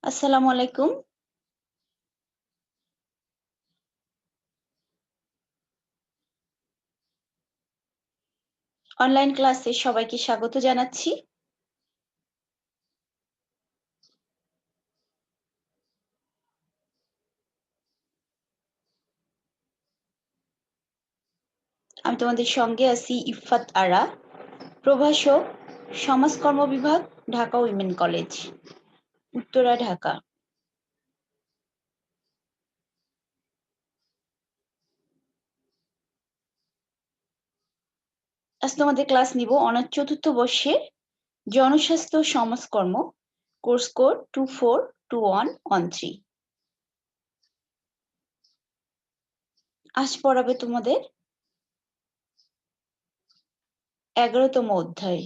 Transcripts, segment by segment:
আসসালামু আলাইকুম। অনলাইন ক্লাসে সবাইকে স্বাগত জানাচ্ছি। আমি তোমাদের সঙ্গে আছি ইফফাত আরা, প্রভাষক, সমাজকর্ম বিভাগ, ঢাকা উইমেন কলেজ, উত্তরা, ঢাকা। আজ তোমাদের ক্লাস নিব অনার্স চতুর্থ বর্ষের জনস্বাস্থ্য সমাজকর্ম, কোর্স কোড 242113। আজ পড়াবে তোমাদের 11তম অধ্যায়,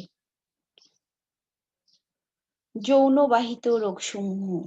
যৌনবাহিত রোগসমূহ।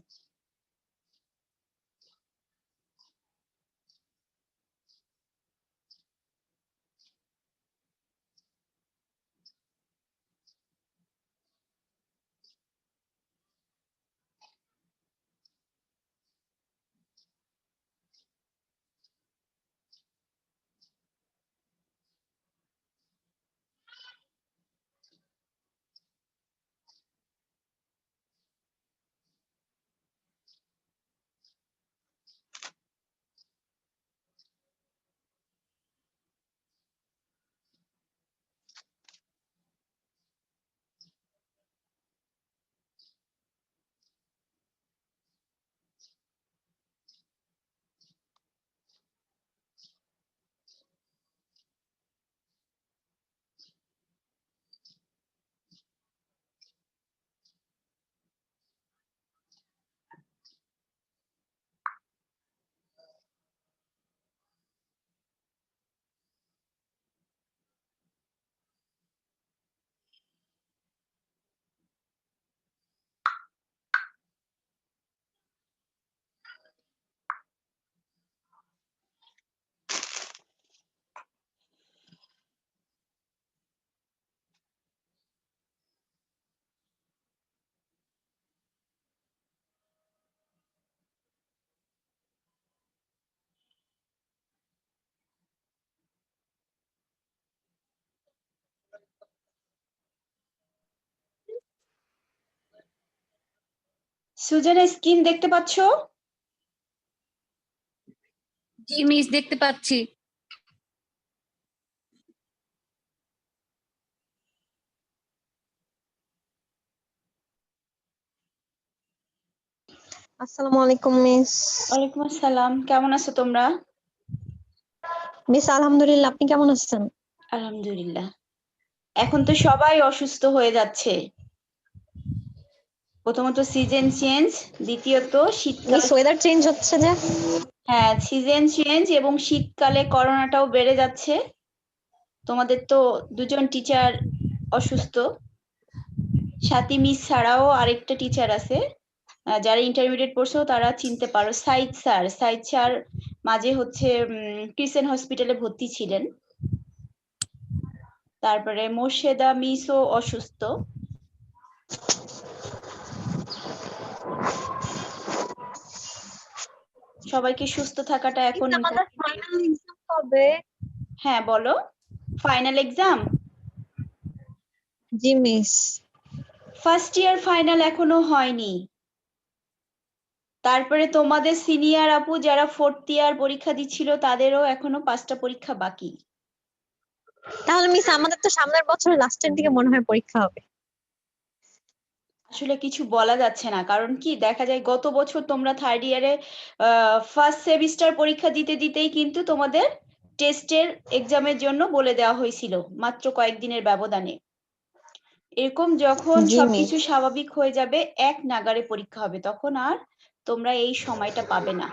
সুজানা, স্ক্রিন দেখতে পাচ্ছ? জি মিস, দেখতে পাচ্ছি। আসসালামু আলাইকুম মিস। ওয়ালাইকুম আসসালাম। কেমন আছো তোমরা? মিস আলহামদুলিল্লাহ, আপনি কেমন আছেন? আলহামদুলিল্লাহ। এখন তো সবাই অসুস্থ হয়ে যাচ্ছে। প্রথমত সিজন চেঞ্জ, দ্বিতীয়ত শীতকাল। মিস ওয়েদার চেঞ্জ হচ্ছে যে। হ্যাঁ, সিজন চেঞ্জ এবং শীতকালে করোনাটাও বেড়ে যাচ্ছে। তোমাদের তো দুজন টিচার অসুস্থ, সাথী মিস ছাড়াও আরেকটা টিচার আছে, যারা ইন্টারমিডিয়েট পড়ছো তারা চিনতে পারো, সাইদ স্যার মাঝে হচ্ছে ক্রিসেন্ট হসপিটালে ভর্তি ছিলেন। তারপরে মোর্শেদা মিসও অসুস্থ। সবাইকে সুস্থ থাকাটা এখন আমাদের ফাইনাল এক্সাম কবে? হ্যাঁ বলো, ফাইনাল এক্সাম? জি মিস। ফার্স্ট ইয়ার ফাইনাল এখনো হয়নি। তারপরে তোমাদের সিনিয়র আপু যারা ফোর্থ ইয়ার পরীক্ষা দিচ্ছিল তাদেরও এখনো 5টা পরীক্ষা বাকি। তাহলে মিস আমাদের তো সামনের বছর লাস্টের দিকে মনে হয় পরীক্ষা হবে। আসলে কিছু বলা যাচ্ছে না, কারণ কি দেখা যায় গত বছর তোমরা থার্ড ইয়ারে ফার্স্ট সেমিস্টার পরীক্ষা দিতে দিতেই কিন্তু তোমাদের টেস্টের এক্সামের জন্য বলে দেওয়া হয়েছিল মাত্র কয়েকদিনের ব্যবধানে। এরকম যখন জি সবকিছু মিস। স্বাভাবিক হয়ে যাবে, এক নাগাড়ে পরীক্ষা হবে, তখন আর তোমরা এই সময়টা পাবে না।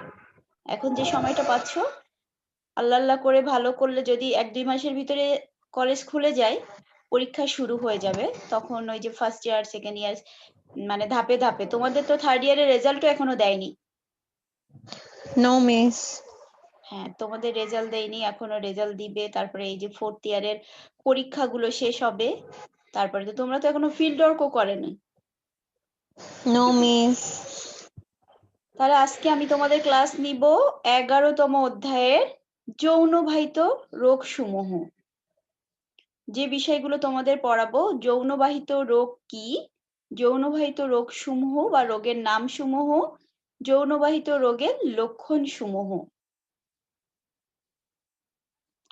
এখন যে সময়টা পাচ্ছ, আল্লাহ আল্লাহ করে ভালো করলে যদি 1-2 মাসের ভিতরে কলেজ খুলে যায়, পরীক্ষা শুরু হয়ে যাবে, তখন ওই যে ফার্স্ট ইয়ার সেকেন্ড ইয়ার মানে ধাপে ধাপে। তোমাদের তো থার্ড ইয়ারের রেজাল্টও এখনো দেয়নি। No miss. হ্যাঁ, তোমাদের রেজাল্ট দেয়নি, এখনো রেজাল্ট দিবে। তারপরে এই যে ফোর্থ ইয়ারের পরীক্ষাগুলো শেষ হবে। তারপরে তো তোমরা তো এখনো ফিল্ড ওয়ার্কও করেনি। No miss. তাহলে আজকে আমি তোমাদের ক্লাস নিব 11তম অধ্যায়ের যৌনবাহিত রোগসমূহ। যে বিষয়গুলো তোমাদের পড়াবো, যৌনবাহিত রোগ কি, যৌনবাহিত রোগসমূহ বা রোগের নামসমূহ, যৌনবাহিত রোগের লক্ষণসমূহ।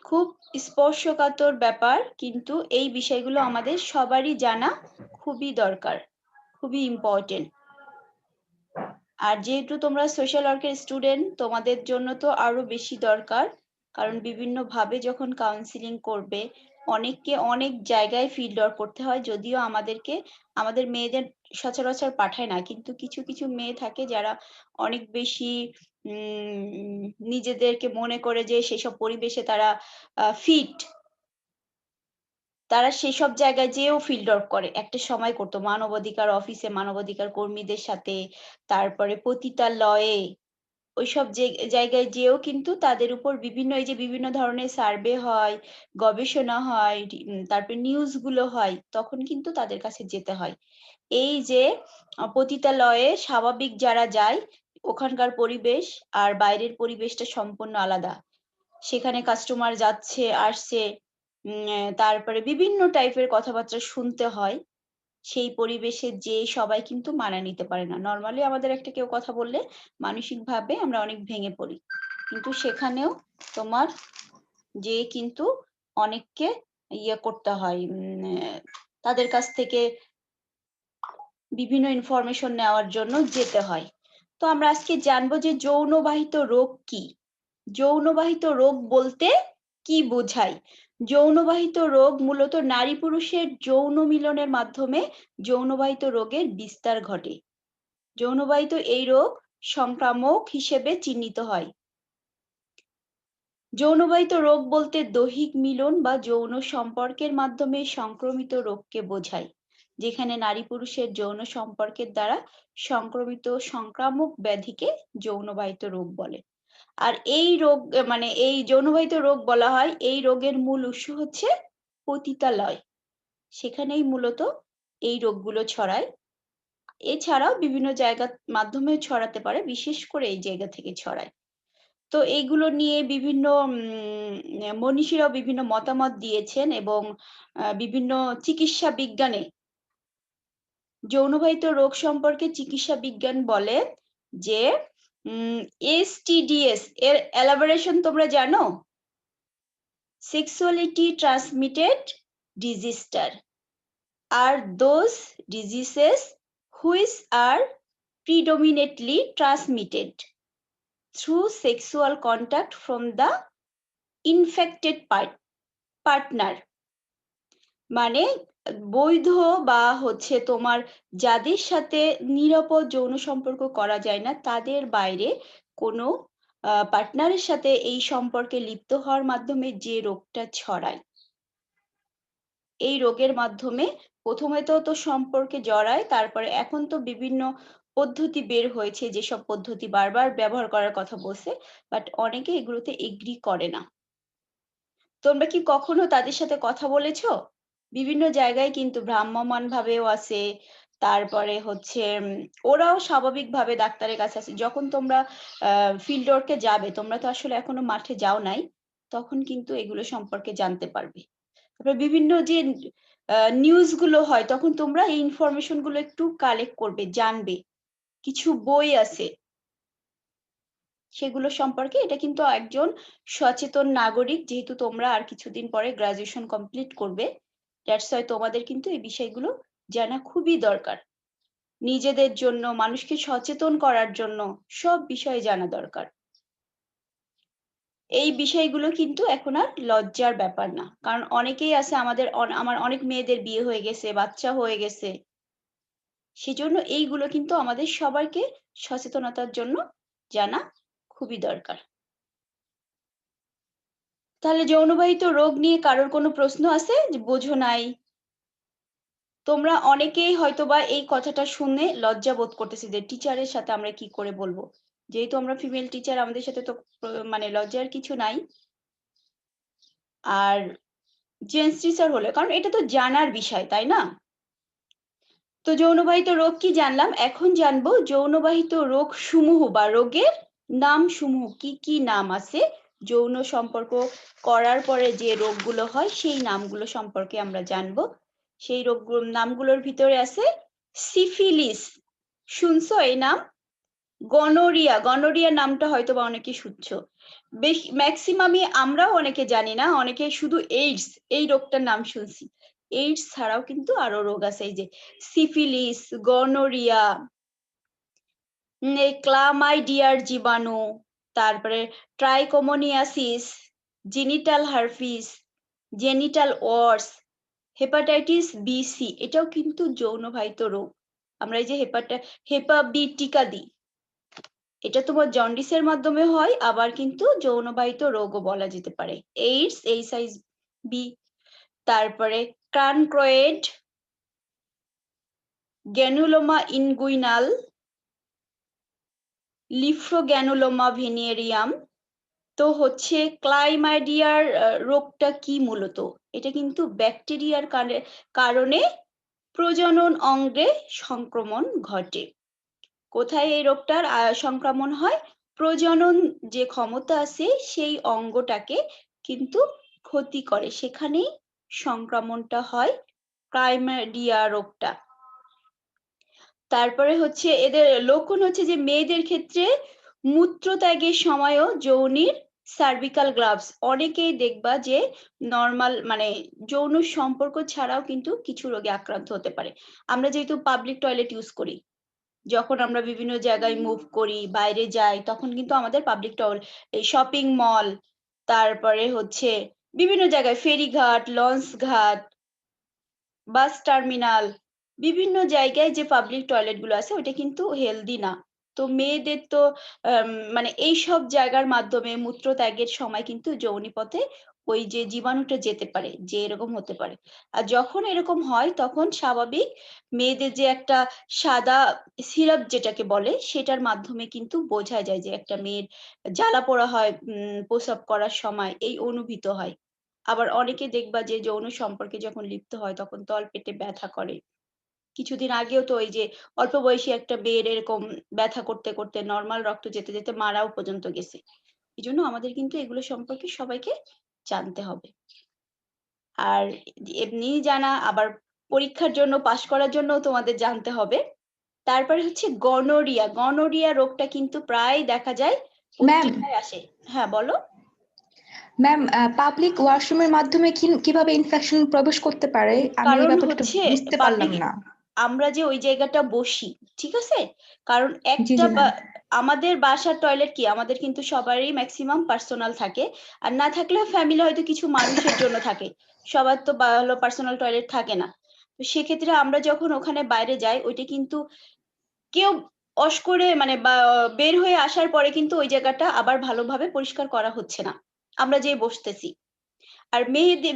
খুব স্পর্শকাতর ব্যাপার, কিন্তু এই বিষয়গুলো আমাদের সবারই জানা খুবই দরকার, খুবই ইম্পর্টেন্ট। আর যেহেতু তোমরা সোশ্যাল ওয়ার্কের স্টুডেন্ট, তোমাদের জন্য তো আরো বেশি দরকার, কারণ বিভিন্ন ভাবে যখন কাউন্সিলিং করবে অনেককে অনেক জায়গায় ফিল্ড ওয়ার্ক করতে হয়। যদিও আমাদের মেয়েদের সচরাচর পাঠায় না, কিন্তু কিছু কিছু মেয়ে থাকে যারা অনেক বেশি নিজেদেরকে মনে করে যে সেসব পরিবেশে তারা ফিট, তারা সেসব জায়গায় যেও ফিল্ড ওয়ার্ক করে। একটা সময় করতো মানবাধিকার অফিসে মানবাধিকার কর্মীদের সাথে, তারপরে পতিতালয়ে, ওইসব জায়গায় যেও কিন্তু তাদের উপর এই যে বিভিন্ন ধরনের সার্ভে হয়, গবেষণা হয়, তারপরে নিউজ গুলো হয়, তখন কিন্তু তাদের কাছে যেতে হয়। এই যে পতিতালয়ে স্বাভাবিক যারা যায়, ওখানকার পরিবেশ আর বাইরের পরিবেশটা সম্পূর্ণ আলাদা। সেখানে কাস্টমার যাচ্ছে আসছে, তারপরে বিভিন্ন টাইপের কথাবার্তা শুনতে হয়। সেই পরিবেশে যে সবাই কিন্তু মানায় নিতে পারে না। নরমালি আমাদের একটা কেউ কথা বললে মানসিকভাবে আমরা অনেক ভেঙে পড়ি, কিন্তু সেখানেও তোমার যে কিন্তু অনেককে ইয়ে করতে হয়, তাদের কাছ থেকে বিভিন্ন ইনফরমেশন নেওয়ার জন্য যেতে হয়। তো আমরা আজকে জানবো যে যৌনবাহিত রোগ কি, যৌনবাহিত রোগ বলতে কি বোঝায়। যৌনবাহিত রোগ মূলত নারী পুরুষের যৌন মিলনের মাধ্যমে যৌনবাহিত রোগের বিস্তার ঘটে। যৌনবাহিত এই রোগ সংক্রামক হিসেবে চিহ্নিত হয়। যৌনবাহিত রোগ বলতে দৈহিক মিলন বা যৌন সম্পর্কের মাধ্যমে সংক্রমিত রোগকে বোঝায়, যেখানে নারী পুরুষের যৌন সম্পর্কের দ্বারা সংক্রমিত সংক্রামক ব্যাধিকে যৌনবাহিত রোগ বলে। আর এই রোগ এই যৌনবাহিত রোগ বলা হয়, এই রোগের মূল উৎস হচ্ছে পতিতালয়, সেখানেই মূলত এই রোগগুলো ছড়ায়। এছাড়াও বিভিন্ন জায়গার মাধ্যমে ছড়াতে পারে, বিশেষ করে এই জায়গা থেকে ছড়ায়। তো এইগুলো নিয়ে বিভিন্ন মনীষীরাও বিভিন্ন মতামত দিয়েছেন, এবং বিভিন্ন চিকিৎসা বিজ্ঞানে যৌনবাহিত রোগ সম্পর্কে চিকিৎসা বিজ্ঞান বলে যে STDs এর এলাবোরেশন তোমরা জানো? Sexuality transmitted diseases are those diseases which are predominantly transmitted through sexual contact from the infected partner। মানে বৈধ বা হচ্ছে তোমার যাদের সাথে নিরাপদ যৌন সম্পর্ক করা যায় না, তাদের বাইরে কোনো পার্টনারের সাথে এই সম্পর্কে লিপ্ত হওয়ার মাধ্যমে যে রোগটা ছড়ায়। এই রোগের মাধ্যমে প্রথমে তো সম্পর্কে জড়ায়, তারপরে এখন তো বিভিন্ন পদ্ধতি বের হয়েছে, যেসব পদ্ধতি বারবার ব্যবহার করার কথা বলছে, বাট অনেকে এগুলোতে এগ্রি করে না। তোমরা কি কখনো তাদের সাথে কথা বলেছো? বিভিন্ন জায়গায় কিন্তু ভ্রাম্যমাণ ভাবেও আছে, তারপরে হচ্ছে ওরাও স্বাভাবিকভাবে ডাক্তারের কাছে আছে। যখন তোমরা ফিল্ড ওয়ার্কে যাবে, তোমরা তো আসলে এখনো মাঠে যাও নাই, তখন কিন্তু এগুলো সম্পর্কে জানতে পারবে। তারপরে বিভিন্ন যে নিউজ গুলো হয়, তখন তোমরা এই ইনফরমেশন গুলো একটু কালেক্ট করবে, জানবে। কিছু বই আছে সেগুলো সম্পর্কে। এটা কিন্তু একজন সচেতন নাগরিক, যেহেতু তোমরা আর কিছুদিন পরে গ্রাজুয়েশন কমপ্লিট করবে, দ্যাটস ওয়াই তোমাদের কিন্তু এই বিষয়গুলো জানা খুবই দরকার। নিজেদের জন্য, মানুষকে সচেতন করার জন্য সব বিষয়ে জানা দরকার। এই বিষয়গুলো কিন্তু এখন আর লজ্জার ব্যাপার না, কারণ অনেকেই আছে, আমার অনেক মেয়েদের বিয়ে হয়ে গেছে, বাচ্চা হয়ে গেছে। সেজন্য এইগুলো কিন্তু আমাদের সবাইকে সচেতনতার জন্য জানা খুবই দরকার। তাহলে যৌনবাহিত রোগ নিয়ে কারোর কোনো প্রশ্ন আছে যে বোঝো নাই? তোমরা অনেকেই হয়তোবা এই কথাটা শুনে লজ্জা বোধ করতেছে যে টিচারের সাথে আমরা কি করে বলবো, যেহেতু আমরা ফিমেল টিচার, আমাদের সাথে তো লজ্জার কিছু নাই। আর জেন্টস টিচার হলে, কারণ এটা তো জানার বিষয়, তাই না? তো যৌনবাহিত রোগ কি জানলাম, এখন জানবো যৌনবাহিত রোগ সমূহ বা রোগের নাম সমূহ, কি কি নাম আছে যৌন সম্পর্ক করার পরে যে রোগগুলো হয় সেই নামগুলো সম্পর্কে আমরা জানবো। সেই রোগগুলোর নামগুলোর ভিতরে আছে সিফিলিস, শুনছো এই নাম? গনোরিয়া, গনোরিয়া নামটা হয়তো বা অনেকে শুনছো। ম্যাক্সিমামই আমরাও অনেকে জানি না, অনেকে শুধু এইডস এই রোগটার নাম শুনছি। এইডস ছাড়াও কিন্তু আরো রোগ আছে, এই যে সিফিলিস, গনোরিয়া, ক্লামাইডিয়ার জীবাণু, তারপরে ট্রাইকোমোনিয়াসিস, জেনিটাল হারপিস, জেনিটাল ওয়ার্স, হেপাটাইটিস বি সি, এটাও কিন্তু যৌনবাহিত রোগ। আমরা এই যে হেপা বি টিকা দিই, এটা তোমার জন্ডিসের মাধ্যমে হয়, আবার কিন্তু যৌনবাহিত রোগও বলা যেতে পারে। এইডস, এইচআইভি, তারপরে ক্রানক্রয়েড, গ্যানুলোমা ইনগুইনাল, লিফ্রোগ্যানুলোমা ভেনেরিয়াম। তো হচ্ছে ক্লাইমাইডিয়ার রোগটা কি মূলত? এটা কিন্তু ব্যাকটেরিয়ার কারণে প্রজনন অঙ্গে সংক্রমণ ঘটে। কোথায় এই রোগটার সংক্রমণ হয়? প্রজনন যে ক্ষমতা আছে সেই অঙ্গটাকে কিন্তু ক্ষতি করে, সেখানেই সংক্রমণটা হয় ক্লাইমাইডিয়া রোগটা। তারপরে হচ্ছে এদের লক্ষণ হচ্ছে যে মেয়েদের ক্ষেত্রে মূত্রত্যাগের সময়ও যৌনির সার্ভিক্যাল গ্লাভস, অনেকেই দেখবা যে নর্মাল মানে যৌন সম্পর্ক ছাড়াও কিন্তু কিছু রোগে আক্রান্ত হতে পারে। আমরা যেহেতু পাবলিক টয়লেট ইউজ করি, যখন আমরা বিভিন্ন জায়গায় মুভ করি, বাইরে যাই, তখন কিন্তু আমাদের পাবলিক টয়লেট, এই শপিং মল, তারপরে হচ্ছে বিভিন্ন জায়গায় ফেরিঘাট, লঞ্চ ঘাট, বাস টার্মিনাল, বিভিন্ন জায়গায় যে পাবলিক টয়লেট গুলো আছে ওইটা কিন্তু হেলদি না। তো মেয়েদের তো মানে এইসব জায়গার মাধ্যমে মূত্রত্যাগের সময় কিন্তু যৌনিপথে ওই যে জীবাণুটা যেতে পারে, যে এরকম হতে পারে। আর যখন এরকম হয় তখন স্বাভাবিক মেয়েদের যে একটা সাদা সিরাপ যেটাকে বলে, সেটার মাধ্যমে কিন্তু বোঝা যায় যে একটা মেয়ের জ্বালা পোড়া হয়, প্রস্রাব করার সময় এই অনুভূত হয়। আবার অনেকে দেখবা যে যৌন সম্পর্কে যখন লিপ্ত হয় তখন তলপেটে ব্যথা করে। কিছুদিন আগেও তো ওই যে অল্প বয়সী একটা মেয়ের এরকম ব্যথা করতে করতে নর্মাল রক্ত যেতে যেতে মারাও পর্যন্ত গেছে। এই জন্য আমাদের কিন্তু এগুলো সম্পর্কে সবাইকে জানতে হবে। আর এমনি জানা, আবার পরীক্ষার জন্য পাশ করার জন্য তোমাদের জানতে হবে। তারপরে হচ্ছে গনোরিয়া, গনোরিয়া রোগটা কিন্তু প্রায় দেখা যায় ম্যাম পত্রিকায় আসে। হ্যাঁ বলো। ম্যাম পাবলিক ওয়াশরুমের মাধ্যমে কিভাবে ইনফেকশন প্রবেশ করতে পারে? আমি এই কারণ ব্যাপারটা হচ্ছে বুঝতে পারলাম পাবলিক, না। আমরা যে ওই জায়গাটা বসি, ঠিক আছে, কারণ জি একটা জি ম্যাম। আমাদের বাসার টয়লেট কি আমাদের কিন্তু সবারই ম্যাক্সিমাম পার্সোনাল থাকে, আর না থাকলেও ফ্যামিলি হয়তো কিছু মানুষের জন্য থাকে, সবার তো হলো পার্সোনাল টয়লেট থাকে না। তো সেক্ষেত্রে আমরা যখন ওখানে বাইরে যাই ওইটা কিন্তু কেউ অস করে মানে বা বের হয়ে আসার পরে কিন্তু ওই জায়গাটা আবার ভালোভাবে পরিষ্কার করা হচ্ছে না, আমরা যেই বসতেছি। আর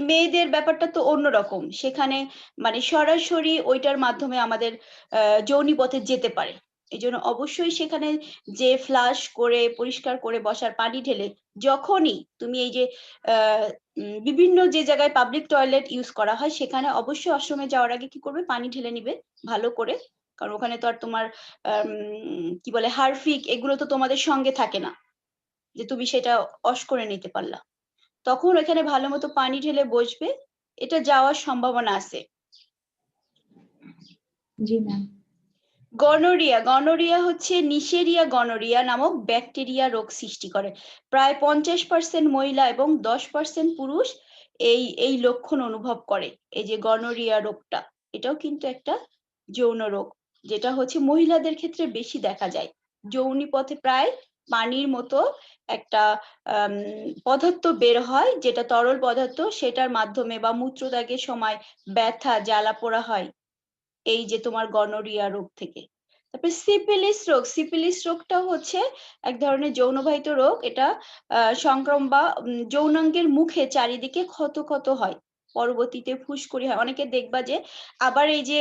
মেয়েদের ব্যাপারটা তো অন্যরকম, সেখানে মানে সরাসরি ওইটার মাধ্যমে আমাদের যৌনিপথে যেতে পারে। এই জন্য অবশ্যই সেখানে যে ফ্লাশ করে পরিষ্কার করে বসার পানি ঢেলে, যখনই তুমি এই যে বিভিন্ন যে জায়গায় পাবলিক টয়লেট ইউজ করা হয় সেখানে অবশ্যই ওয়াশরুমে যাওয়ার আগে কি করবে, পানি ঢেলে নিবে ভালো করে। কারণ ওখানে তো আর তোমার কি বলে হারফিক এগুলো তো তোমাদের সঙ্গে থাকে না যে তুমি সেটা অস করে নিতে পারলা। তখন ওখানে ভালো মতো পানি ঢেলে বসবে, এটা যাওয়ার সম্ভাবনা আছে। জি ম্যাম। গনোরিয়া, গনোরিয়া হচ্ছে নিশেরিয়া গনোরিয়া নামক ব্যাকটেরিয়া রোগ সৃষ্টি করে। প্রায় 50% মহিলা এবং 10% পুরুষ এই লক্ষণ অনুভব করে। এই যে গনোরিয়া রোগটা, এটাও কিন্তু একটা যৌন রোগ, যেটা হচ্ছে মহিলাদের ক্ষেত্রে বেশি দেখা যায়। যৌনিপথে প্রায় পানির মতো একটা পদার্থ বের হয়, যেটা তরল পদার্থ, সেটার মাধ্যমে বা মূত্রত্যাগের সময় ব্যথা জ্বালা পোড়া হয় এই যে তোমার গনোরিয়া রোগ থেকে। তারপরে সিফিলিস রোগ, সিফিলিস রোগটা হচ্ছে এক ধরনের যৌনবাহিত রোগ। এটা সংক্রমণ বা যৌনাঙ্গের মুখে চারিদিকে ক্ষত ক্ষত হয়, পরবর্তীতে ফুসকুড়ি হয়। অনেকে দেখবা যে আবার এই যে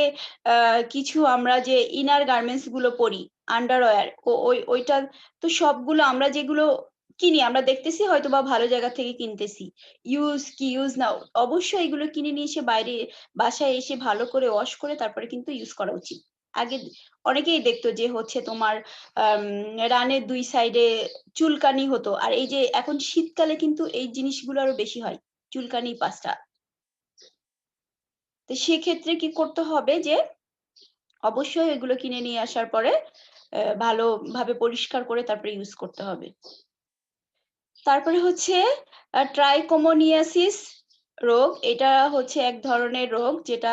কিছু আমরা যে ইনার গার্মেন্টস গুলো পরি, আন্ডারওয়্যার, ওইটা তো সবগুলো আমরা যেগুলো কিনি, আমরা দেখতেছি হয়তো বা ভালো জায়গা থেকে কিনতেছি, ইউজ কি ইউজ না, অবশ্যই এগুলো কিনে নিয়ে এসে বাইরে বাসায় এসে ভালো করে ওয়াশ করে তারপরে কিন্তু ইউজ করা উচিত। আগে অনেকেই দেখতো যে হচ্ছে তোমার রানের 2 সাইডে চুলকানি হতো, আর এই যে এখন শীতকালে কিন্তু এই জিনিসগুলো আরো বেশি হয়, চুলকানি 5 টা। তো সেক্ষেত্রে কি করতে হবে যে অবশ্যই এগুলো কিনে নিয়ে আসার পরে ভালোভাবে পরিষ্কার করে তারপরে ইউজ করতে হবে। তারপরে হচ্ছে ট্রাইকোমোনিয়াসিস রোগ। এটা হচ্ছে এক ধরনের রোগ যেটা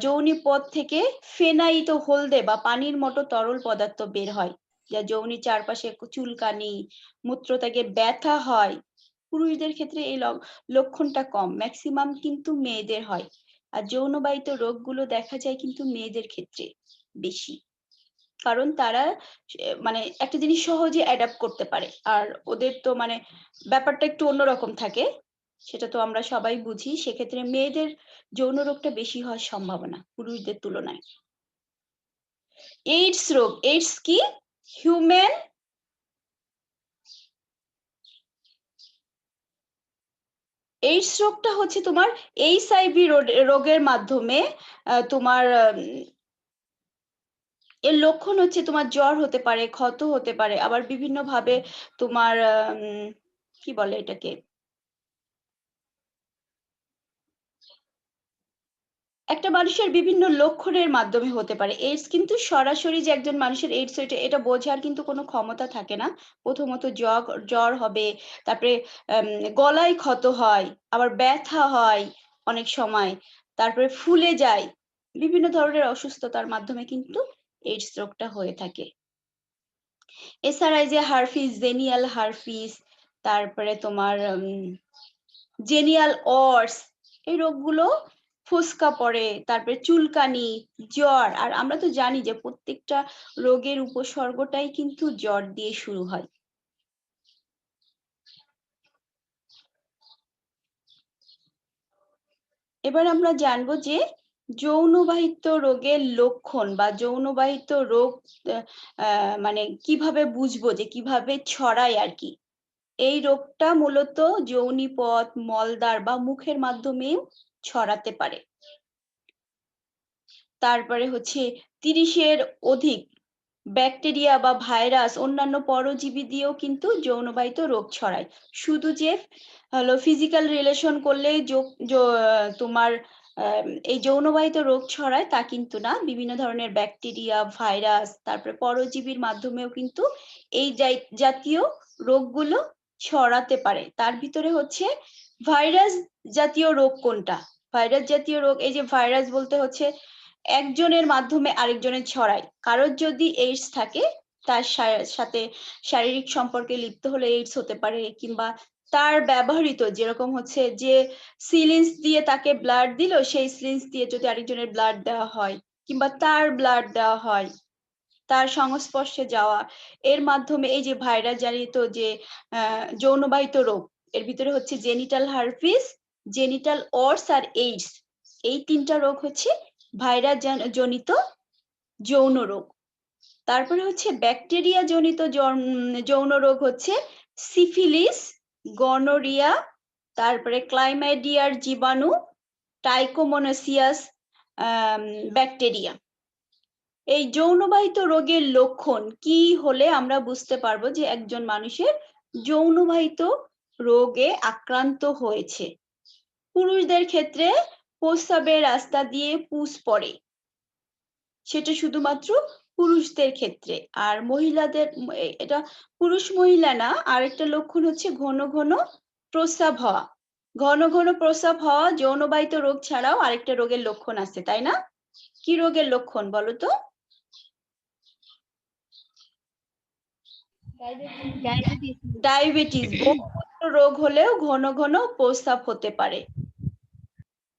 যৌনিপথ থেকে ফেনায়িত হলদে বা পানির মতো তরল পদার্থ বের হয়, যা যৌনির চারপাশে চুলকানি, মূত্রত্যাগে ব্যথা হয়। পুরুষদের ক্ষেত্রে এই লক্ষণটা কম, ম্যাক্সিমাম কিন্তু মেয়েদের হয়। আর যৌনবাহিত রোগগুলো দেখা যায় কিন্তু মেয়েদের ক্ষেত্রে বেশি, কারণ তারা মানে একটা জিনিস সহজে অ্যাডাপ্ট করতে পারে, আর ওদের তো মানে ব্যাপারটা একটু অন্যরকম থাকে, সেটা তো আমরা সবাই বুঝি। সেক্ষেত্রে মেয়েদের যৌন রোগটা বেশি হওয়ার সম্ভাবনা পুরুষদের তুলনায়। এইডস রোগ, এইডস কি? হিউম্যান এইডস রোগটা হচ্ছে তোমার এইচআইভি রোগের মাধ্যমে তোমার এর লক্ষণ হচ্ছে তোমার জ্বর হতে পারে, ক্ষত হতে পারে, আবার বিভিন্ন ভাবে তোমার কি বলে এটাকে, একটা মানুষের বিভিন্ন লক্ষণের মাধ্যমে হতে পারে। এইডস কিন্তু সরাসরি যে একজন মানুষের এইডস হয়েছে এটা বোঝার কিন্তু কোনো ক্ষমতা থাকে না। প্রথমত জ্বর হবে, তারপরে গলায় ক্ষত হয়, আবার ব্যথা হয় অনেক সময়, তারপরে ফুলে যায়। বিভিন্ন ধরনের অসুস্থতার মাধ্যমে কিন্তু এইডস রোগটা হয়ে থাকে। এছাড়া এই যে হারফিস, জেনিয়াল হারফিস, তারপরে তোমার জেনিয়াল অর্স, এই রোগগুলো ফোস্কা পড়ে, তারপরে চুলকানি, জ্বর। আর আমরা তো জানি যে প্রত্যেকটা রোগের উপসর্গটাই কিন্তু জ্বর দিয়ে শুরু হয়। এবার আমরা জানবো যে যৌনবাহিত রোগের লক্ষণ বা যৌনবাহিত রোগ মানে কিভাবে বুঝবো যে কিভাবে ছড়ায় আর কি। এই রোগটা মূলত যৌনিপথ, মলদ্বার বা মুখের মাধ্যমেও ছড়াতে পারে। তারপরে হচ্ছে 30-এর অধিক ব্যাকটেরিয়া বা ভাইরাস, অন্যান্য পরজীবী দিয়েও কিন্তু যৌনবাহিত রোগ ছড়ায়। শুধু যে হলো ফিজিক্যাল রিলেশন করলে তোমার এই যৌনবাহিত রোগ ছড়ায় তা কিন্তু না। বিভিন্ন ধরনের ব্যাকটেরিয়া, ভাইরাস, তারপরে পরজীবীর মাধ্যমেও কিন্তু এই জাতীয় রোগগুলো ছড়াতে পারে। তার ভিতরে হচ্ছে ভাইরাস জাতীয় রোগ কোনটা? ভাইরাস জাতীয় রোগ, এই যে ভাইরাস বলতে হচ্ছে একজনের মাধ্যমে আরেকজনের ছড়ায়। কারোর যদি এইডস থাকে তার সাথে শারীরিক সম্পর্কে লিপ্ত হলে এইডস হতে পারে, কিংবা তার ব্যবহৃত যেরকম হচ্ছে যে সিরিঞ্জ দিয়ে তাকে ব্লাড দিল, সেই সিরিঞ্জ দিয়ে যদি আরেকজনের ব্লাড দেওয়া হয়, কিংবা তার ব্লাড দেওয়া হয়, তার সংস্পর্শে যাওয়া, এর মাধ্যমে এই যে ভাইরাস জানিত যে যৌনবাহিত রোগ, এর ভিতরে হচ্ছে জেনিটাল হারপিস, জেনিটাল অর্স আর এইডস, এই 3টা রোগ হচ্ছে ভাইরাস জনিত যৌন রোগ। তারপরে হচ্ছে ব্যাকটেরিয়া জনিত যৌন রোগ হচ্ছে সিফিলিস, গনোরিয়া, তারপরে ক্লাইমাইডিয়ার জীবাণু, টাইকোমোনাসিয়াস ব্যাকটেরিয়া। এই যৌনবাহিত রোগের লক্ষণ কি হলে আমরা বুঝতে পারবো যে একজন মানুষের যৌনবাহিত রোগে আক্রান্ত হয়েছে? পুরুষদের ক্ষেত্রে প্রস্রাবের রাস্তা দিয়ে পুষ পড়ে, সেটা শুধুমাত্র পুরুষদের ক্ষেত্রে। আর মহিলাদের এটা পুরুষ মহিলা না, আরেকটা লক্ষণ হচ্ছে ঘন ঘন প্রস্রাব হওয়া। ঘন ঘন প্রস্রাব হওয়া যৌনবাহিত রোগ ছাড়াও আরেকটা রোগের লক্ষণ আছে, তাই না? কি রোগের লক্ষণ বলো তো? ডায়াবেটিস, বহুমূত্র রোগ হলেও ঘন ঘন প্রস্রাব হতে পারে।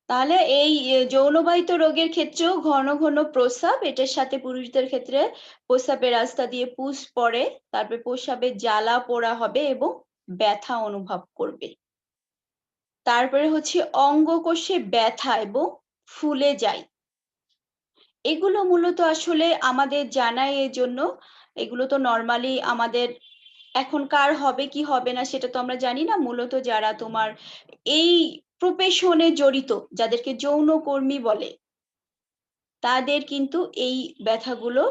তাহলে এই যৌনবাহিত রোগের ক্ষেত্রেও ঘন ঘন প্রস্রাব, এটার সাথে পুরুষদের ক্ষেত্রে প্রস্রাবের রাস্তা দিয়ে পুষ পড়ে, তারপরে প্রস্রাবে জ্বালা পোড়া হবে এবং ব্যথা অনুভব করবে। তারপরে হচ্ছে অঙ্গকোষে ব্যথা এবং ফুলে যায়। এগুলো মূলত আসলে আমাদের জানাই এর জন্য, এগুলো তো নর্মালি আমাদের এখন কার হবে কি হবে না সেটা তো আমরা জানি না। মূলত যারা তোমার এই প্রফেশনে জড়িত, যাদেরকে যৌনকর্মী বলে, তাদের কিন্তু এই ব্যথাগুলো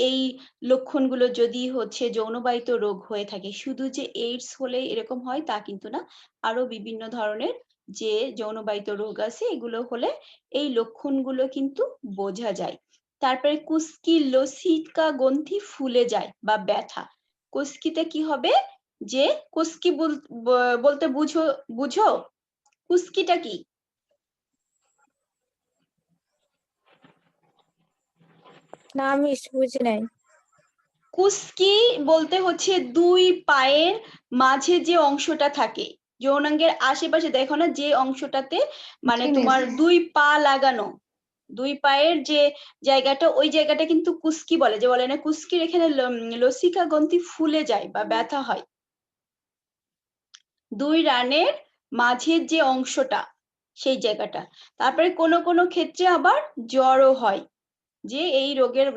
এই লক্ষণগুলো যদি হচ্ছে যৌনবাহিত রোগ হয়ে থাকে, শুধু যে এইডস হলেই এরকম হয় তা কিন্তু না। আরো বিভিন্ন ধরনের যে যৌনবাহিত রোগ আছে এগুলো হলে এই লক্ষণগুলো কিন্তু বোঝা যায়। তারপরে কুস্কি লসিকা গ্রন্থি ফুলে যায় বা ব্যথা। কুস্কিতে কি হবে, যে কুস্কি বলতে বুঝো বুঝো কুস্কিটা কি? না মিস বুঝি নাই। কুস্কি বলতে হচ্ছে দুই পায়ের মাঝে যে অংশটা থাকে, যৌনাঙ্গের আশেপাশে, দেখো না যে অংশটাতে মানে জি, মিস। তোমার দুই পা লাগানো, দুই পায়ের যে জায়গাটা, ওই জায়গাটা কিন্তু কুস্কি বলে। যে বলে না কুস্কির এখানে লসিকা গ্রন্থি ফুলে যায় বা ব্যথা হয়, দুই রানের মাঝের যে অংশটা, সেই জায়গাটা। তারপরে কোনো কোনো ক্ষেত্রে আবার জ্বরও হয়, যে এই রোগের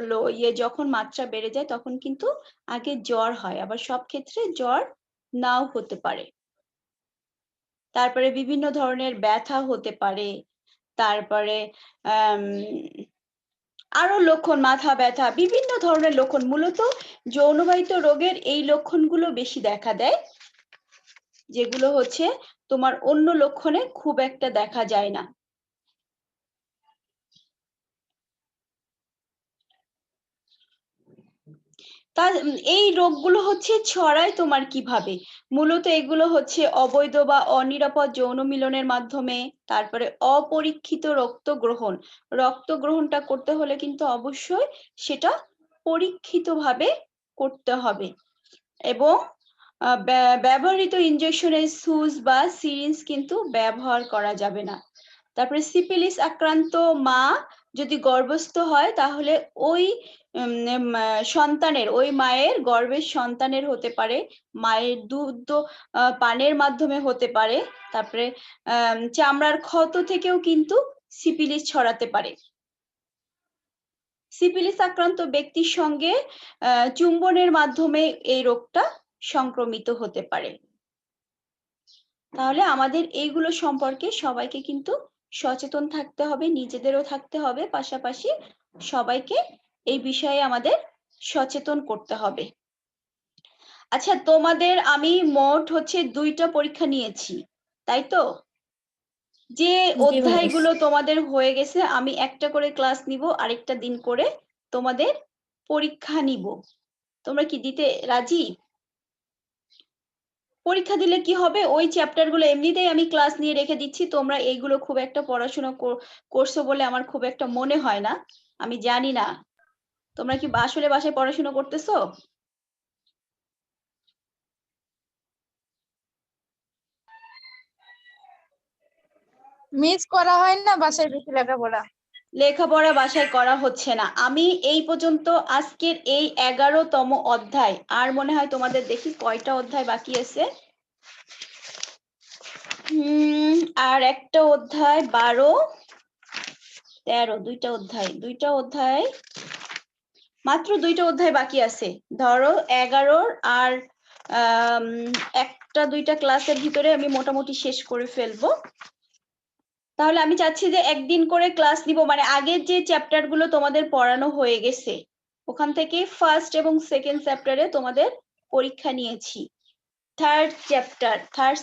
যখন মাত্রা বেড়ে যায় তখন কিন্তু আগে জ্বর হয়, আবার সব ক্ষেত্রে জ্বর নাও হতে পারে। তারপরে বিভিন্ন ধরনের ব্যথা হতে পারে। তারপরে আরো লক্ষণ, মাথা ব্যথা, বিভিন্ন ধরনের লক্ষণ। মূলত যৌনবাহিত রোগের এই লক্ষণগুলো বেশি দেখা দেয়, যেগুলো হচ্ছে তোমার অন্য লক্ষণে খুব একটা দেখা যায় না। তার এই রোগগুলো হচ্ছে ছড়ায় তোমার কিভাবে? মূলত এগুলো হচ্ছে অবৈধ বা অনিরাপদ যৌন মিলনের মাধ্যমে। তারপরে অপরীক্ষিত রক্ত গ্রহণটা করতে হলে কিন্তু অবশ্যই সেটা পরীক্ষিতভাবে করতে হবে। এবং ব্যবহৃত ইনজেকশনের সুচ বা সিরিঞ্জ কিন্তু ব্যবহার করা যাবে না। তারপরে সিফিলিস আক্রান্ত মা যদি গর্ভস্থ হয় তাহলে ওই সন্তানের, ওই মায়ের গর্ভের সন্তানের হতে পারে, মায়ের দুধ পানের মাধ্যমে হতে পারে। তারপরে চামড়ার ক্ষত থেকেও কিন্তু সিফিলিস ছড়াতে পারে। সিফিলিস আক্রান্ত ব্যক্তির সঙ্গে চুম্বনের মাধ্যমে এই রোগটা সংক্রমিত হতে পারে। তাহলে আমাদের এইগুলো সম্পর্কে সবাইকে কিন্তু সচেতন থাকতে হবে, নিজেদেরও থাকতে হবে, পাশাপাশি সবাইকে এই বিষয়ে আমাদের সচেতন করতে হবে। আচ্ছা, তোমাদের আমি মোট হচ্ছে 2টা পরীক্ষা নিয়েছি, তাই তো? যে জি, মিস। অধ্যায়গুলো তোমাদের হয়ে গেছে আমি একটা করে ক্লাস নিব, আরেকটা দিন করে তোমাদের পরীক্ষা নিব। তোমরা কি দিতে রাজি? পরীক্ষা দিলে কি হবে, ওই চ্যাপ্টার গুলো এমনিতেই আমি ক্লাস নিয়ে রেখে দিচ্ছি, তোমরা এইগুলো খুব একটা পড়াশোনা করছো বলে আমার খুব একটা মনে হয় না। আমি জানি না তোমরা কি আসলে বাসায় পড়াশোনা করতেছো? মিস করা হয় না বাসায় বেশি লেখাপড়া। লেখাপড়া বাসায় করা হচ্ছে না। আমি এই পর্যন্ত আজকের এই 11তম অধ্যায়, আর মনে হয় তোমাদের দেখি কয়টা অধ্যায় বাকি আছে। আর একটা অধ্যায়, 12, 13, দুইটা অধ্যায়, মাত্র 2টা অধ্যায় বাকি আছে। ধরো 11 আর একটা 2টা ক্লাসের ভিতরে আমি মোটামুটি শেষ করে ফেলবো। তাহলে আমি চাচ্ছি যে একদিন করে ক্লাস নিব, মানে আগের যে চ্যাপ্টার গুলো তোমাদের পড়ানো হয়ে গেছে ওখান থেকে ফার্স্ট এবং সেকেন্ড চ্যাপ্টারে তোমাদের পরীক্ষা নিয়েছি। থার্ড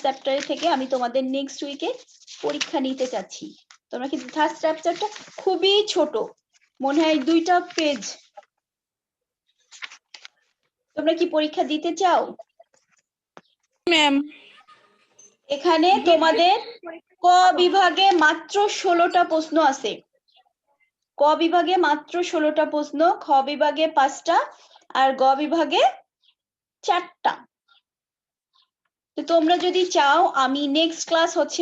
চ্যাপ্টার থেকে আমি তোমাদের নেক্সট উইকে পরীক্ষা নিতে চাচ্ছি। তোমরা কিন্তু থার্ড চ্যাপ্টারটা খুবই ছোট, মনে হয় 2টা পেজ। তোমরা কি পরীক্ষা দিতে চাও? ম্যাম। এখানে তোমাদের ক বিভাগে মাত্র 16টা প্রশ্ন আছে। ক বিভাগে মাত্র 16টা প্রশ্ন, খ বিভাগে 5টা, আর গ বিভাগে 4টা। তো তোমরা যদি চাও আমি নেক্সট ক্লাস হচ্ছে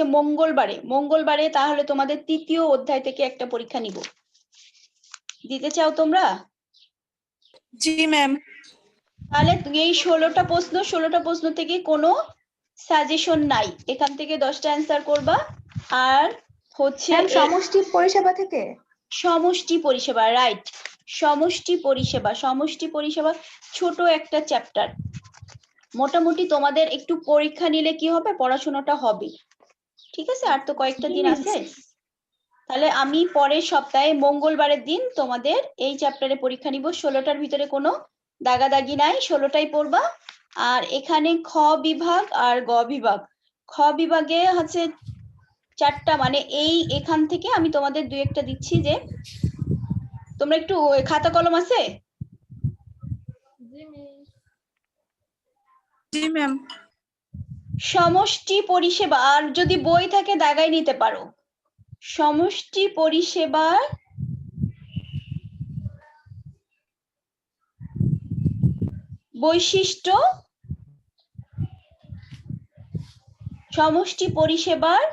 মঙ্গলবারে তাহলে তোমাদের 3য় অধ্যায় থেকে একটা পরীক্ষা নিব। দিতে চাও তোমরা? জি ম্যাম। তাহলে এই 16টা প্রশ্ন থেকে কোনো সাজেশন নাই, এখান থেকে 10টা অ্যান্সার করবা। আর হচ্ছে ম্যাম সমষ্টি পরিষেবা থেকে? সমষ্টি পরিষেবা, রাইট। সমষ্টি পরিষেবা ছোট একটা চ্যাপ্টার। মোটামুটি তোমাদের একটু পরীক্ষা নিলে কি হবে, পড়াশোনাটা হবে। ঠিক আছে, আর তো কয়েকটা দিন আছে। তাহলে আমি পরের সপ্তাহে মঙ্গলবারের দিন তোমাদের এই চ্যাপ্টারে পরীক্ষা নিব। 16টার ভিতরে কোনো দাগাদাগি নাই, 16টাই পড়বা। আর এখানে খ বিভাগ আর গ বিভাগ, খ বিভাগে হচ্ছে 4টা, মানে এখান থেকে আমি তোমাদের 2-1টা দিচ্ছি, যে তোমরা একটু খাতা কলম আছে? জি ম্যাম। সমষ্টি পরিষেবা, আর যদি বই থাকে দাগাই নিতে পারো। সমষ্টি পরিষেবার বৈশিষ্ট্য, সমষ্টি পরিষেবার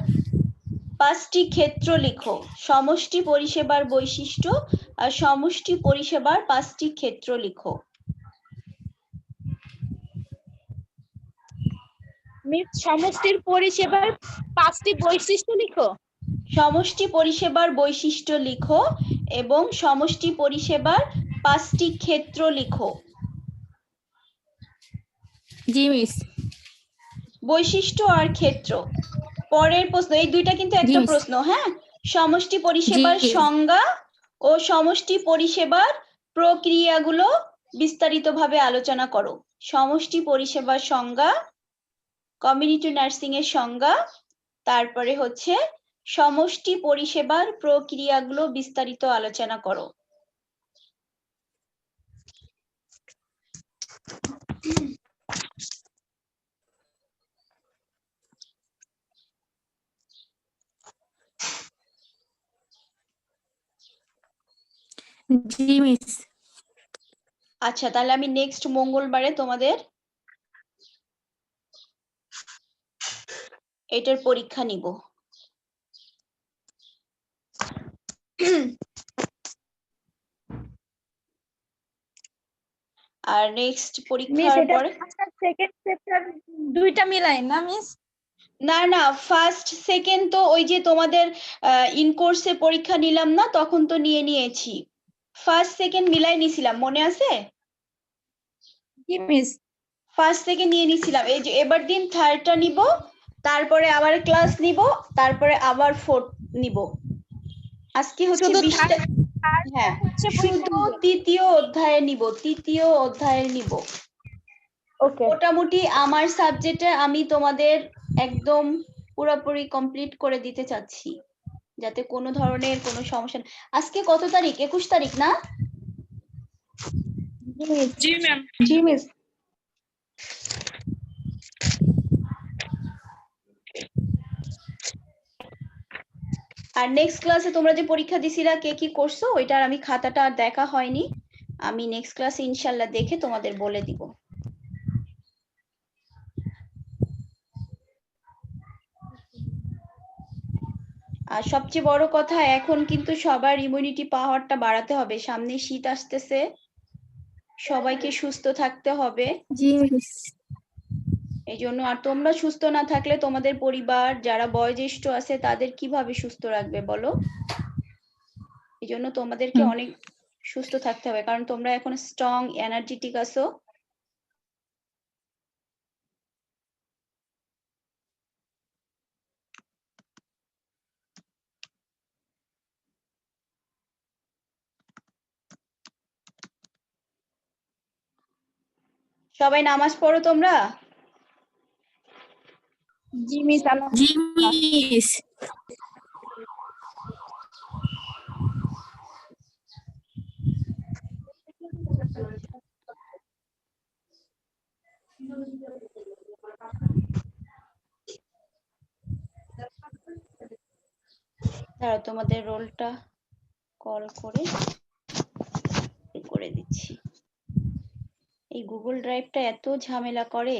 5টি ক্ষেত্র লিখো। সমষ্টি পরিষেবার বৈশিষ্ট্য আর সমষ্টি পরিষেবার 5টি ক্ষেত্র লিখো। মিস সমষ্টির পরিষেবার 5টি বৈশিষ্ট্য লিখো। সমষ্টি পরিষেবার বৈশিষ্ট্য লিখো এবং সমষ্টি পরিষেবার 5টি ক্ষেত্র লিখো। জি মিস। বৈশিষ্ট্য আর ক্ষেত্র। পরের প্রশ্ন, এই দুইটা কিন্তু একটা মিস। প্রশ্ন। হ্যাঁ, সমষ্টি পরিষেবার জি। সংজ্ঞা ও সমষ্টি পরিষেবার প্রক্রিয়াগুলো বিস্তারিতভাবে আলোচনা করো। সমষ্টি পরিষেবার সংজ্ঞা, কমিউনিটি নার্সিং এর সংজ্ঞা, তারপরে হচ্ছে সমষ্টি পরিষেবার প্রক্রিয়াগুলো বিস্তারিত আলোচনা করো। জি মিস। আচ্ছা, তাহলে আমি নেক্সট মঙ্গলবারে তোমাদের এটার পরীক্ষা নিব। আর নেক্সট মিস পরীক্ষার এটা পরে সেকেন্ড চ্যাপ্টার দুইটা মিলাই না মিস? না না, ফার্স্ট সেকেন্ড তো ওই যে তোমাদের ইন কোর্সে পরীক্ষা নিলাম না, তখন তো নিয়েছি। ফার্স্ট সেকেন্ড মিলাই নিছিলাম, মনে আছে? জি মিস। ফার্স্ট সেকেন্ড নিয়ে নিছিলাম। এই যে এবার দিন থার্ডটা নিব, তারপরে আবার ক্লাস নিব, তারপরে আবার ফোর্থ নিব। আজকে হচ্ছে শুধু 20টা। হ্যাঁ, হচ্ছে শুধু তৃতীয় অধ্যায়ে নিব, তৃতীয় অধ্যায়ে নিব। ওকে। মোটামুটি আমার সাবজেক্টে আমি তোমাদের একদম পুরোপুরি কমপ্লিট করে দিতে চাচ্ছি, যাতে কোনো ধরনের কোনো সমস্যা না। আজকে কত তারিখ? 21 তারিখ না? জি ম্যাম। জি মিস। আর নেক্সট ক্লাসে তোমরা যে পরীক্ষা দিছিলা, কে কি করছো, ওইটার আমি খাতাটা আর দেখা হয়নি। আমি নেক্সট ক্লাসে ইনশাল্লাহ দেখে তোমাদের বলে দিব। আর সবচেয়ে বড় কথা, এখন কিন্তু সবার ইমিউনিটি পাওয়ারটা বাড়াতে হবে। সামনে শীত আসতেছে, সবাইকে সুস্থ থাকতে হবে। জি মিস। এই জন্য, আর তোমরা সুস্থ না থাকলে তোমাদের পরিবার যারা বয়োজ্যেষ্ঠ আছে তাদের কিভাবে সুস্থ রাখবে বলো? এই জন্য তোমাদেরকে অনেক সুস্থ থাকতে হবে, কারণ তোমরা এখন স্ট্রং এনার্জেটিক আছো। সবাই নামাজ পড়ো তোমরা। জি মিস। জি মিস। দাঁড়াও, তোমাদের রোলটা কল করে দিচ্ছি। এই গুগল ড্রাইভটা এত ঝামেলা করে।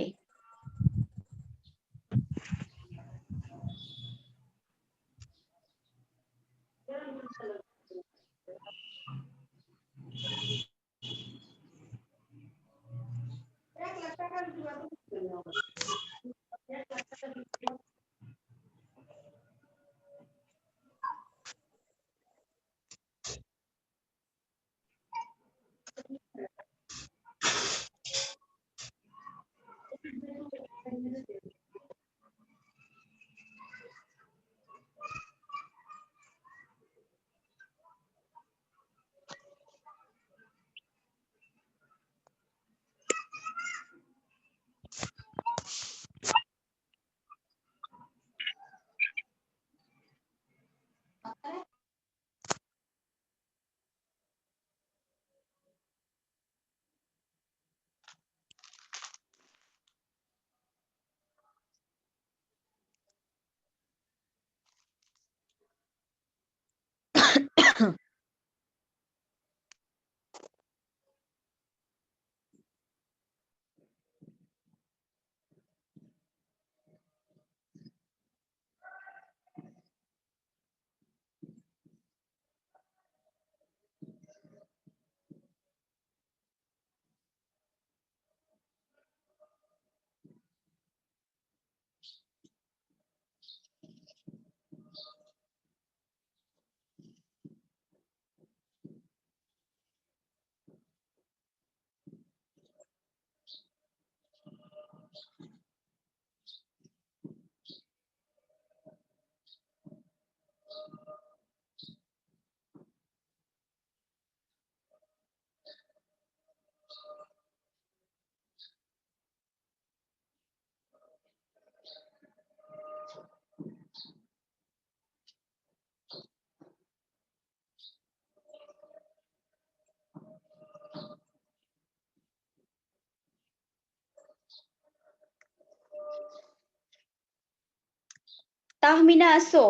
তাহমিনা আসো?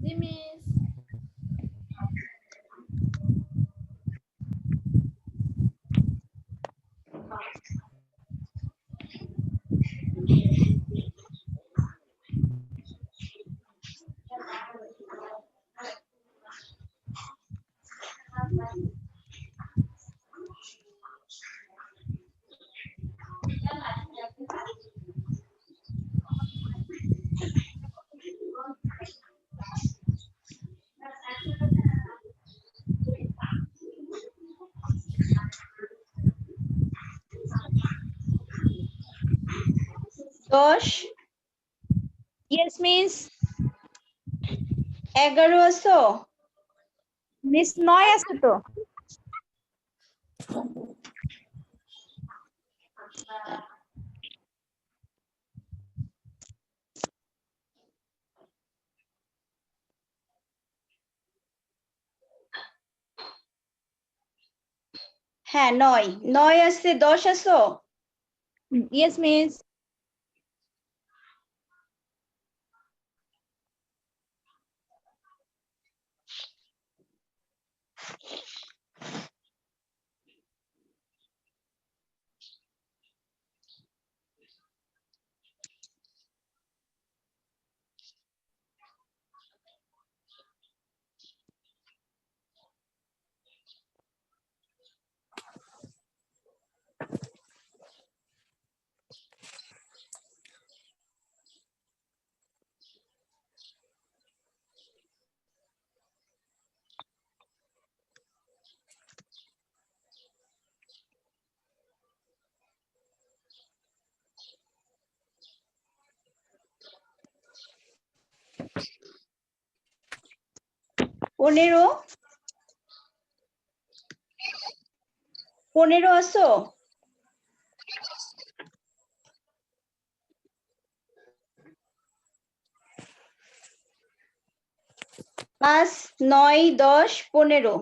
জি মিস। দশ, ইয়েস মিস। 11 আসো? মিস 9 আছে তো। হ্যাঁ 9, 9 আছে, 10 আসো? Yes miss. পনেরো, 15 আসো? পাঁচ, 9, 10, 15।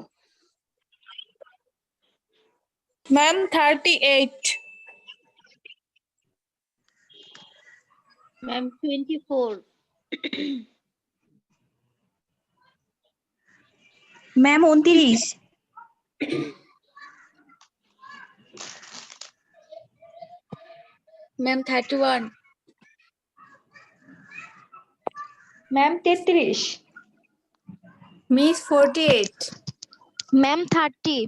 Ma'am 38। Ma'am 24। Ma'am 29। Ma'am 31। Ma'am 33। Miss 48। Ma'am 30।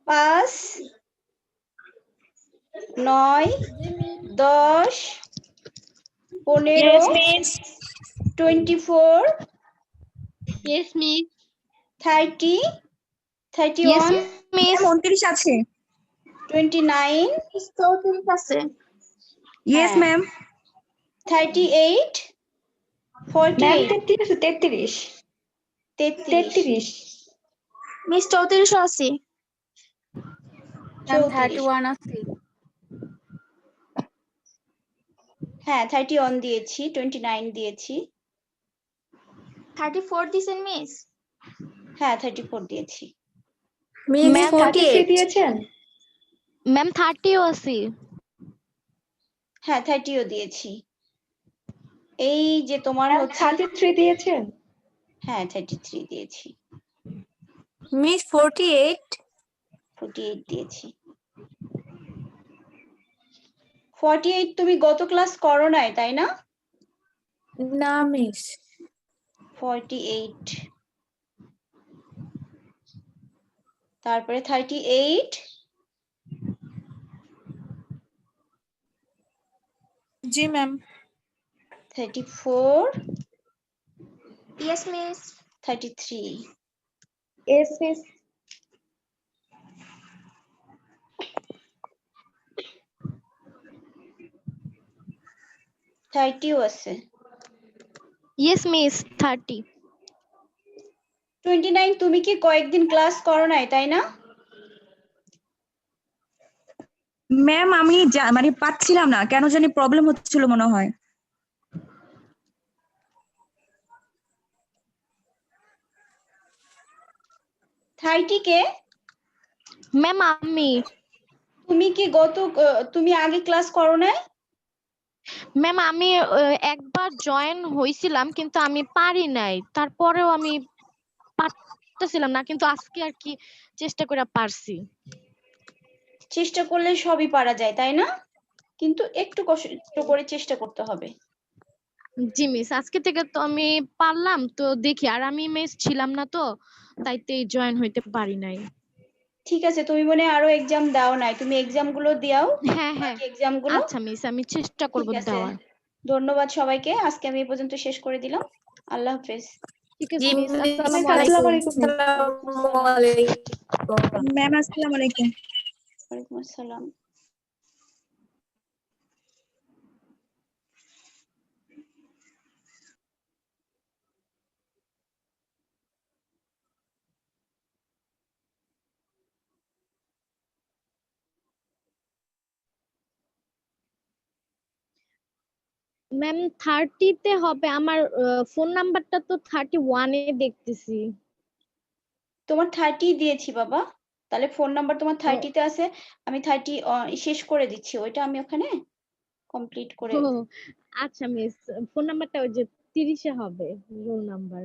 পাঁচ, 9, 10, 15, yes miss. 24, yes miss. 30, yes 31, miss. 29 আছে। 29, 34 আছে। ইয়েস হ্যাঁ, ম্যাম। 38, ম্যাম 48, 33 আছে, 33। 33, 33। মিস 34 আছে। ম্যাম 34। 31 আছে। হ্যাঁ 31 দিয়েছি, 29 দিয়েছি। 34 দিছেন মিস। হ্যাঁ 34 দিয়েছি। Miss ma'am 33 48। দিয়েছেন? ম্যাম 30ও আছে। হ্যাঁ 30ও দিয়েছি। এই যে তোমার ম্যাম হচ্ছে, 33 দিয়েছেন? হ্যাঁ 33 দিয়েছি। মিস 48। 48 দিয়েছি। 48 তুমি গত ক্লাস করো নাই তাই না? না মিস। 48, তারপরে 38, জি ma'am. 34, yes miss. 33, yes miss. 30ও আছে। Yes miss 30। 29 তুমি কি কয়েকদিন ক্লাস করো নাই তাই না? ম্যাম আমি মানে পাচ্ছিলাম না, কেন জানি প্রবলেম হচ্ছিল মনে হয়। থার্টি কে? ম্যাম আমি তুমি কি তুমি আগে ক্লাস করো নাই? ম্যাম আমি একবার জয়েন হইছিলাম কিন্তু আমি পারি নাই, তারপরেও আমি পারতেছিলাম না, কিন্তু আজকে আর কি চেষ্টা করে পারছি। চেষ্টা করলে সবই পারা যায় তাই না? কিন্তু একটু কষ্ট করে চেষ্টা করতে হবে। জি মিস, আজকে থেকে তো আমি পারলাম, তো দেখি। আর আমি মিস ছিলাম না তো, তাইতে জয়েন হইতে পারি নাই। ঠিক আছে, তুমি মনে হয় আরো এক্সাম দাও নাই, তুমি এক্সাম গুলো দিয়াও, হ্যাঁ হ্যাঁ, বাকি এক্সাম গুলো। আচ্ছা মিস, আমি চেষ্টা করব ঠিক আছে, দেওয়ার। ধন্যবাদ সবাইকে, আজকে আমি এই পর্যন্ত শেষ করে দিলাম। আল্লাহ হাফেজ। ঠিক আছে জি মিস, মিস, আসসালামু আসসালামু আলাইকুম। আলাইকুম। আসসালামু আলাইকুম। ম্যাম আসসালামু আলাইকুম। ওয়ালাইকুম আসসালাম। ম্যাম 30 তে হবে আমার, ফোন নাম্বারটা তো 31 এ দেখতেছি। তোমার 30 দিয়েছি বাবা, তাহলে ফোন নাম্বার তোমার 30 তে আছে। আমি 30 শেষ করে দিচ্ছি, ওইটা আমি ওখানে কমপ্লিট করে। ও আচ্ছা মিস, ফোন নাম্বারটা ওই যে 30 এ হবে, রোল নাম্বার।